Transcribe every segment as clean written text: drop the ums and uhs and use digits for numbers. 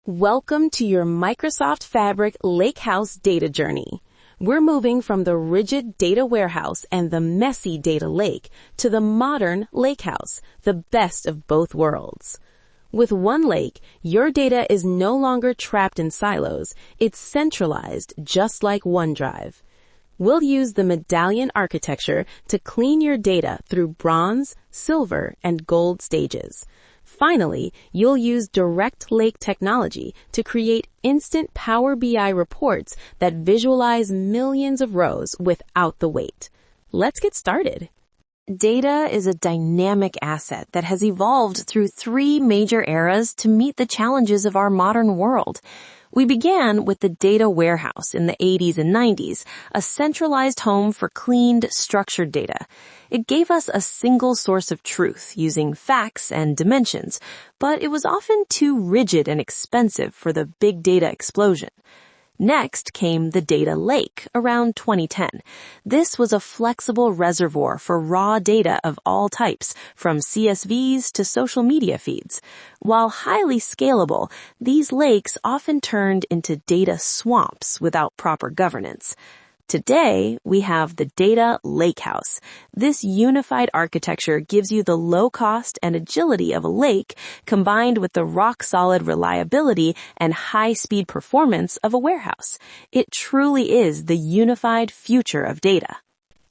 Welcome to your Microsoft Fabric Lakehouse data journey. We're moving from the rigid data warehouse and the messy data lake to the modern Lakehouse, the best of both worlds. With one lake, your data is no longer trapped in silos. It's centralized, just like OneDrive. We'll use the medallion architecture to clean your data through bronze, silver, and gold stages. Finally, you'll use direct lake technology to create instant Power BI reports that visualize millions of rows without the wait. Let's get started. Data is a dynamic asset that has evolved through three major eras to meet the challenges of our modern world. We began with the data warehouse in the 80s and 90s, a centralized home for cleaned, structured data. It gave us a single source of truth using facts and dimensions, but it was often too rigid and expensive for the big data explosion. Next came the data lake around 2010. This was a flexible reservoir for raw data of all types, from CSVs to social media feeds. While highly scalable, these lakes often turned into data swamps without proper governance. Today, we have the data lakehouse. This unified architecture gives you the low cost and agility of a lake combined with the rock-solid reliability and high-speed performance of a warehouse. It truly is the unified future of data.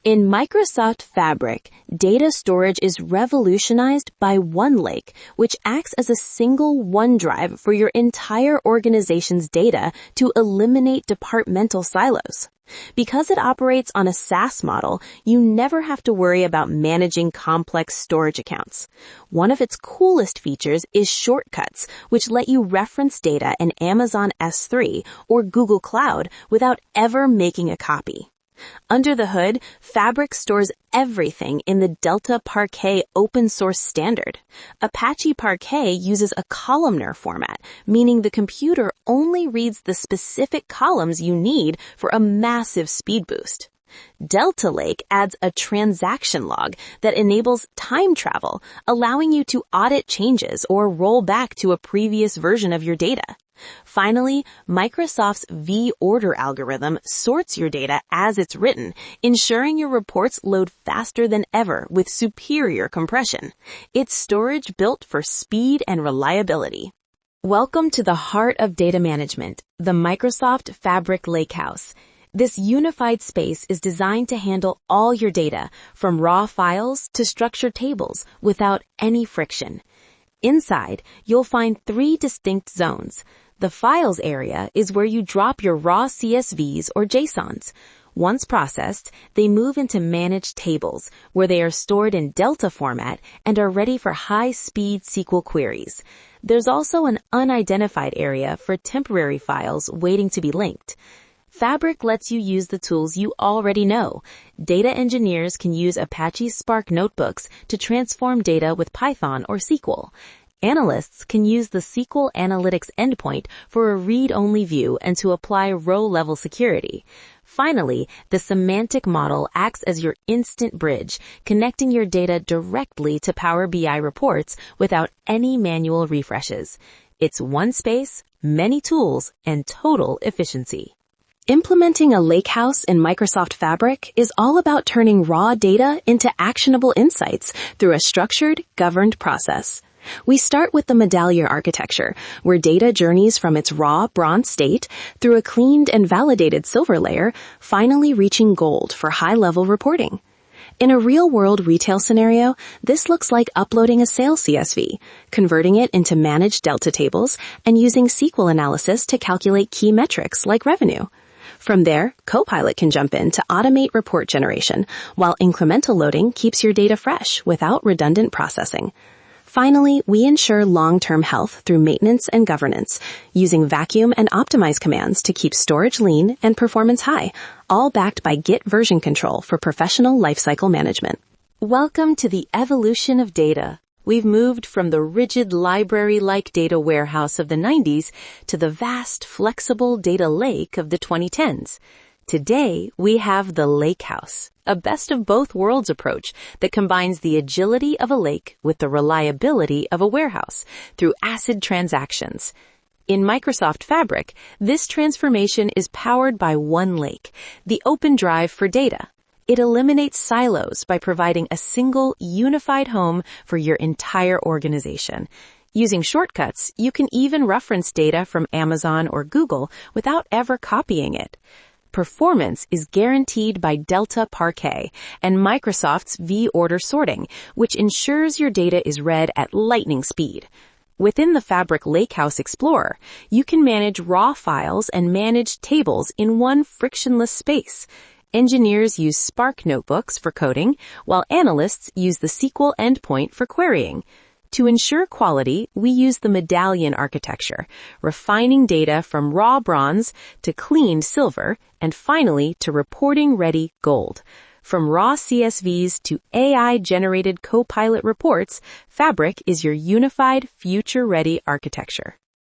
In Microsoft Fabric, data storage is revolutionized by OneLake, which acts as a single OneDrive for your entire organization's data to eliminate departmental silos. Because it operates on a SaaS model, you never have to worry about managing complex storage accounts. One of its coolest features is shortcuts, which let you reference data in Amazon S3 or Google Cloud without ever making a copy. Under the hood, Fabric stores everything in the Delta Parquet open source standard. Apache Parquet uses a columnar format, meaning the computer only reads the specific columns you need for a massive speed boost. Delta Lake adds a transaction log that enables time travel, allowing you to audit changes or roll back to a previous version of your data. Finally, Microsoft's V-order algorithm sorts your data as it's written, ensuring your reports load faster than ever with superior compression. It's storage built for speed and reliability. Welcome to the heart of data management, the Microsoft Fabric Lakehouse. This unified space is designed to handle all your data, from raw files to structured tables, without any friction. Inside, you'll find three distinct zones. The files area is where you drop your raw CSVs or JSONs. Once processed, they move into managed tables, where they are stored in Delta format and are ready for high-speed SQL queries. There's also an unidentified area for temporary files waiting to be linked. Fabric lets you use the tools you already know. Data engineers can use Apache Spark notebooks to transform data with Python or SQL. Analysts can use the SQL Analytics endpoint for a read-only view and to apply row-level security. Finally, the semantic model acts as your instant bridge, connecting your data directly to Power BI reports without any manual refreshes. It's one space, many tools, and total efficiency. Implementing a lakehouse in Microsoft Fabric is all about turning raw data into actionable insights through a structured, governed process. We start with the medallion architecture, where data journeys from its raw bronze state through a cleaned and validated silver layer, finally reaching gold for high-level reporting. In a real-world retail scenario, this looks like uploading a sales CSV, converting it into managed Delta tables, and using SQL analysis to calculate key metrics like revenue. From there, Copilot can jump in to automate report generation, while incremental loading keeps your data fresh without redundant processing. Finally, we ensure long-term health through maintenance and governance, using vacuum and optimize commands to keep storage lean and performance high, all backed by Git version control for professional lifecycle management. Welcome to the evolution of data. We've moved from the rigid library-like data warehouse of the 90s to the vast, flexible data lake of the 2010s. Today, we have the Lakehouse, a best-of-both-worlds approach that combines the agility of a lake with the reliability of a warehouse through ACID transactions. In Microsoft Fabric, this transformation is powered by one lake, the open drive for data. It eliminates silos by providing a single, unified home for your entire organization. Using shortcuts, you can even reference data from Amazon or Google without ever copying it. Performance is guaranteed by Delta Parquet and Microsoft's V-order sorting, which ensures your data is read at lightning speed. Within the Fabric Lakehouse Explorer, you can manage raw files and manage tables in one frictionless space. Engineers use Spark notebooks for coding, while analysts use the SQL endpoint for querying. To ensure quality, we use the medallion architecture, refining data from raw bronze to cleaned silver, and finally to reporting-ready gold. From raw CSVs to AI-generated Copilot reports, Fabric is your unified, future-ready architecture.